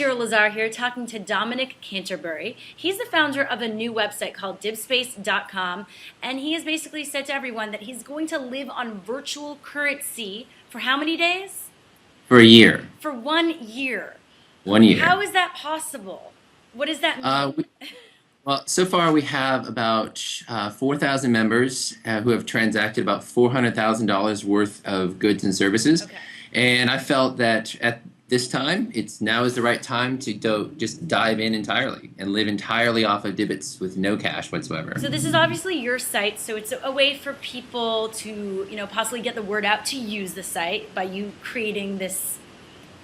Shira Lazar here talking to Dominic Canterbury. He's the founder of a new website called DibSpace.com, and he has basically said to everyone that he's going to live on virtual currency for how many days? For a year. For 1 year. 1 year. How is that possible? What does that mean? Well, so far we have about 4,000 members who have transacted about $400,000 worth of goods and services. Okay. And I felt that at this time, now is the right time to just dive in entirely and live entirely off of divots with no cash whatsoever. So this is obviously your site, so it's a way for people to, possibly get the word out to use the site by you creating this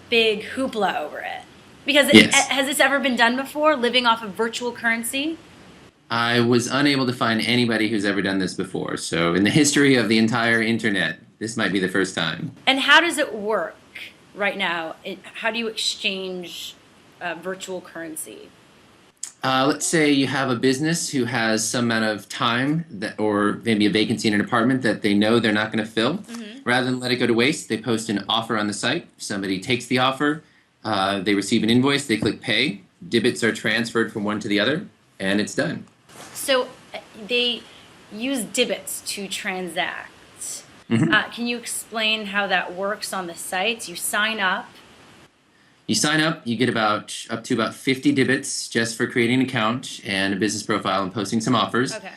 big hoopla over it. Because Yes. has this ever been done before, living off of virtual currency? I was unable to find anybody who's ever done this before. So in the history of the entire internet, this might be the first time. And how does it work right now? How do you exchange virtual currency? Let's say you have a business who has some amount of time or maybe a vacancy in an apartment that they know they're not going to fill. Mm-hmm. Rather than let it go to waste, they post an offer on the site. Somebody takes the offer, they receive an invoice, they click pay, divots are transferred from one to the other, and it's done. So they use divots to transact. Mm-hmm. Can you explain how that works on the site? You sign up. You sign up, you get up to about 50 divots just for creating an account and a business profile and posting some offers. Okay.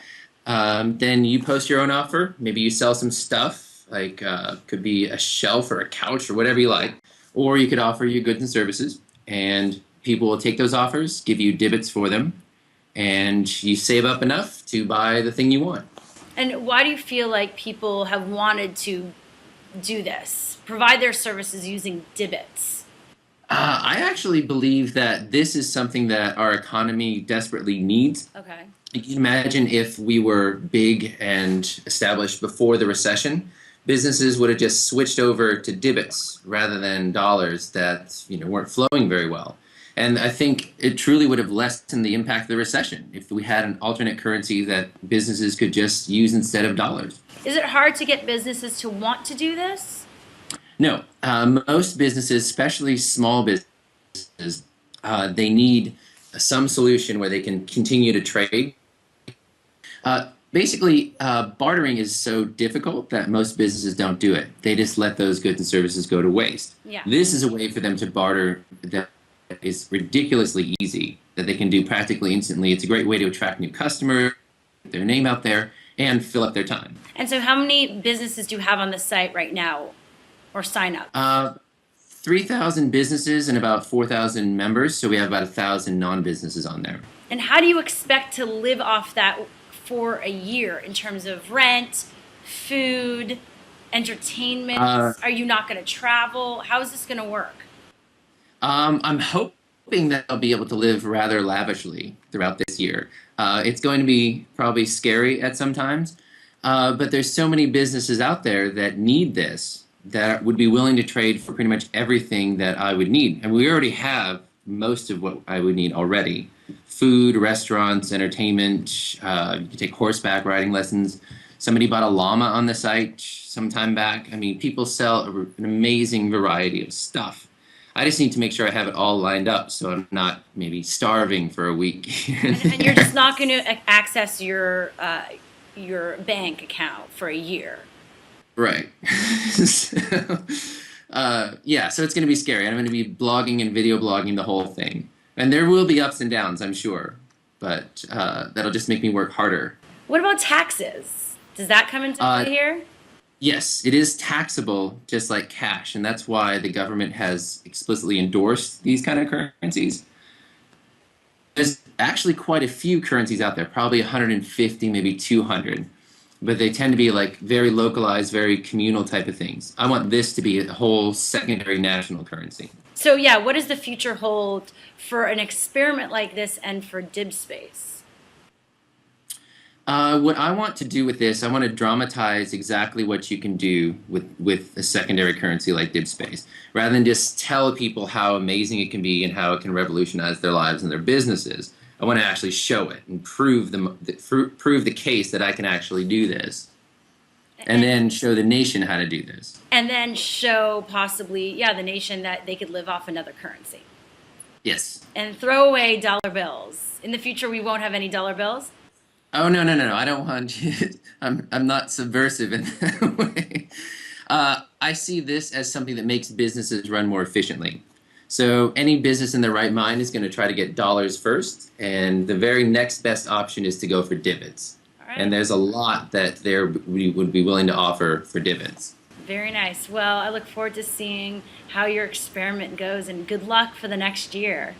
Then you post your own offer. Maybe you sell some stuff, like could be a shelf or a couch or whatever you like. Or you could offer your goods and services, and people will take those offers, give you divots for them, and you save up enough to buy the thing you want. And why do you feel like people have wanted to do this, provide their services using divots? I actually believe that this is something that our economy desperately needs. Okay. You can imagine if we were big and established before the recession, businesses would have just switched over to divots rather than dollars that weren't flowing very well. And I think it truly would have lessened the impact of the recession if we had an alternate currency that businesses could just use instead of dollars. Is it hard to get businesses to want to do this? No, most businesses, especially small businesses, they need some solution where they can continue to trade. Basically, bartering is so difficult that most businesses don't do it. They just let those goods and services go to waste. Yeah. This is a way for them to barter that is ridiculously easy, that they can do practically instantly. It's a great way to attract new customers, get their name out there, and fill up their time. And so how many businesses do you have on the site right now, or sign up? 3,000 businesses and about 4,000 members, so we have about 1,000 non-businesses on there. And how do you expect to live off that for a year in terms of rent, food, entertainment? Are you not going to travel? How is this going to work? I'm hoping that I'll be able to live rather lavishly throughout this year. It's going to be probably scary at some times, but there's so many businesses out there that need this, that would be willing to trade for pretty much everything that I would need. And we already have most of what I would need already. Food, restaurants, entertainment, you can take horseback riding lessons. Somebody bought a llama on the site some time back. I mean, people sell an amazing variety of stuff. I just need to make sure I have it all lined up so I'm not maybe starving for a week. And you're just not going to access your bank account for a year. Right. So it's going to be scary. I'm going to be blogging and video blogging the whole thing. And there will be ups and downs, I'm sure. But that'll just make me work harder. What about taxes? Does that come into play here? Yes, it is taxable just like cash. And that's why the government has explicitly endorsed these kind of currencies. There's actually quite a few currencies out there, probably 150, maybe 200. But they tend to be like very localized, very communal type of things. I want this to be a whole secondary national currency. So yeah, what does the future hold for an experiment like this and for DibSpace? What I want to do with this, I want to dramatize exactly what you can do with a secondary currency like DibSpace, rather than just tell people how amazing it can be and how it can revolutionize their lives and their businesses. I want to actually show it and prove the case that I can actually do this. And then show the nation how to do this. And then show possibly, the nation that they could live off another currency. Yes. And throw away dollar bills. In the future, we won't have any dollar bills. Oh, no, no, no, no. I don't want you. I'm not subversive in that way. I see this as something that makes businesses run more efficiently. So any business in their right mind is going to try to get dollars first, and the very next best option is to go for divots. All right. And there's a lot that we would be willing to offer for divots. Very nice. Well, I look forward to seeing how your experiment goes, and good luck for the next year.